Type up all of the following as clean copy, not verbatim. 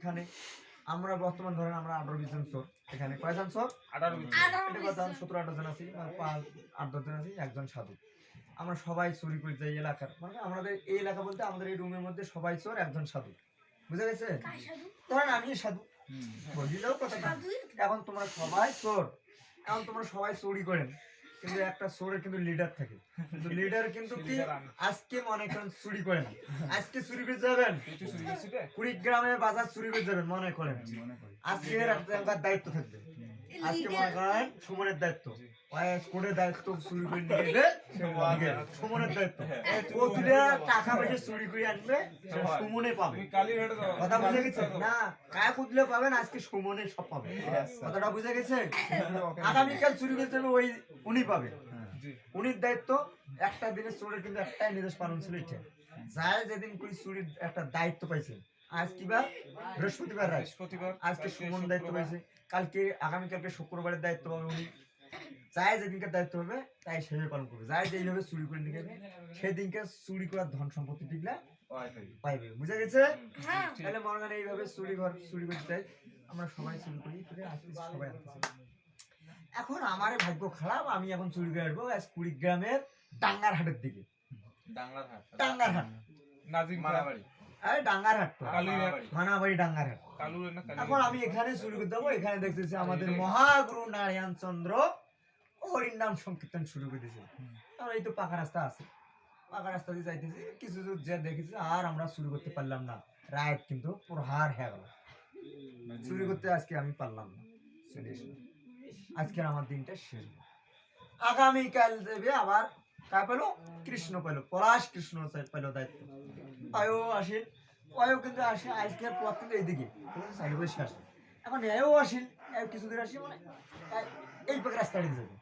এখানে আমরা বর্তমান ধরেন আমরা 18-20 জন চোর, এখানে কয়জন চোর? 18 এটা কথা 17-18 জন আছি, 5-8-10 জন আছি, একজন সাধু। আমরা সবাই চুরি করে যাই এলাকার, মানে আমাদের এই এলাকা বলতে আমাদের এই রুমের মধ্যে সবাই চোর, একজন সাধু। বুঝা গেছে? ধরেন আমি সাধু, বুঝলেও কথাটা। এখন তোমরা সবাই চোর, এখন তোমরা সবাই চুরি করেন, কিন্তু একটা চোরের কিন্তু লিডার থাকে, কিন্তু লিডার কিন্তু কি আজকে মনে করেন চুরি করেন, আজকে চুরি করে যাবেন কুড়িগ্রামে বাজার চুরি করে যাবেন মনে করেন, আজকে একটা দায়িত্ব থাকবে, আজকে মনে করেন সুমনের দায়িত্ব, কোর্টের দায়িত্ব চুরি করে নিয়ে যাবে সুমনের দায়িত্ব, ও তুলে টাকা পয়সা চুরি করে আনবে সুমনে পাবে, কথা বুঝে গেছে না? কায়া কুদলে পাবেন, আজকে সুমনে সব পাবে, কথাটা বুঝে গেছে? আগামীকাল চুরি করতে হবে ওই উনি পাবে, উনির দায়িত্ব। একটা দিনের চোরের কিন্তু একটাই নির্দেশ পালন ছিল, ইচ্ছে যায় যেদিন করে চুরির একটা দায়িত্ব পাইছে, আজ কি বার? বৃহস্পতিবার রাত, আজকে সুমন দায়িত্ব পাইছে, কালকে আগামীকালকে শুক্রবারের দায়িত্ব পাবে উনি, যায় যেদিনকে দায়িত্ব হবে তাই সেভাবে পালন করবে, যায় যেইভাবে চুরি করে নিয়ে যাবে সেদিনকে চুরি করার ধন সম্পত্তি টিকলে পাইবে, বুঝা গেছে? তাহলে মনে করেন এইভাবে চুরি করতে চাই আমরা সবাই, চুরি করি করে আজকে সবাই আনতেছি। এখন আমার ভাগ্য খারাপ, আমি এখন চুরি করে আসবো আজ কুড়িগ্রামের ডাঙ্গার হাটের দিকে, ডাঙ্গার হাট আরে ডাঙ্গার হাট তো মানাবাড়ি ডাঙ্গার হাট। এখন আমি এখানে চুরি করতে যাবো, এখানে দেখতেছি আমাদের মহাগুরু নারায়ণ চন্দ্র হরির নাম সংকীর্তন শুরু করে দিয়েছে, এই তো পাকা রাস্তা আছে, পাকা রাস্তা দিয়ে যাইতেছি, কিছু দূর যে দেখেছি আর আমরা চুরি করতে পারলাম না, রাত কিন্তু প্রহার হয়ে গেল, চুরি করতে আজকে আমি পারলাম না, চলে এসলাম, আজকে আমার দিনটা শেষ। আগামীকাল দেবে আবার কায় পেলো? কৃষ্ণ পেলো, পলাশ কৃষ্ণ পেলো দায়িত্ব, আয়ও আসেন, ওয়ও কিন্তু আসে, আজকের পর কিন্তু এইদিকে সাইডে বসে আসে, এখন এও আসেন, কিছু দূর আসি মানে এই পাকে রাস্তা দিয়ে যাবে,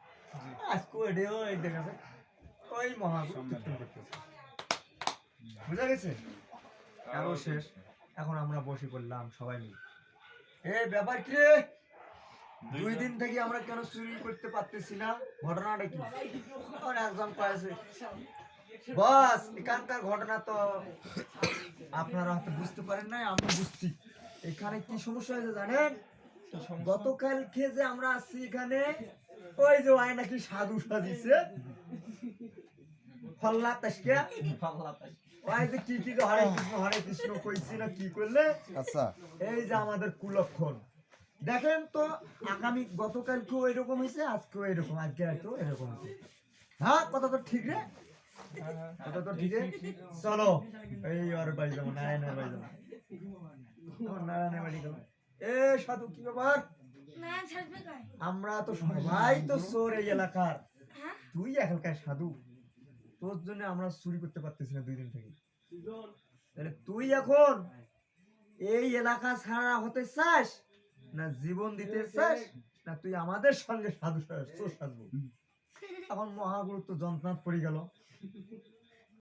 আজকে এটাও এই দেখাছে ওই মহাগুরু কীর্তন করতেছে, বুঝা গেছে? আরো শেষ, এখন আমরা বসে পড়লাম সবাই মিলে, এই ব্যাপার কি রে, 2 দিন থেকে আমরা কেন চুরি করতে পারতেছি না, ঘটনাটা কি? একজন কয়েছে বস এখানকার ঘটনা তো আপনারা হয়তো বুঝতে পারেন না, আমি বুঝছি এখানে কি সমস্যা হয়েছে জানেন? গতকালকে যে আমরা আসছি এখানে, ওই যে ওই নাকি সাধু সাজিছে ওই যে কি হরে কৃষ্ণ কইছি না কি করলে, আচ্ছা এই যে আমাদের কুলক্ষণ দেখেন তো, আগামী গতকালকেও এরকম হয়েছে, আজকেও এরকম, আজকে একটু এরকম হয়েছে, হ্যাঁ কথা তো ঠিক রে, কথা তো ঠিক, চলো এই আর বাড়ি যাবো, নারায়ণের বাড়ি যাবো, নারায়ণের বাড়ি গেল। এ সাধু কি ব্যাপার? আমরা তো সবাই তো চোর এই এলাকার, তুই এখানকার সাধু, তোর জন্য আমরা চুরি করতে পারতেছি না 2 দিন থেকে, তাহলে তুই এখন এই এলাকা ছাড়া হতে চাস না জীবন দিতে চাস, না তুই আমাদের সঙ্গে সাধু চোর সাজবো? এখন মহাগুরু তো যন্ত্রণাত পড়ে গেল,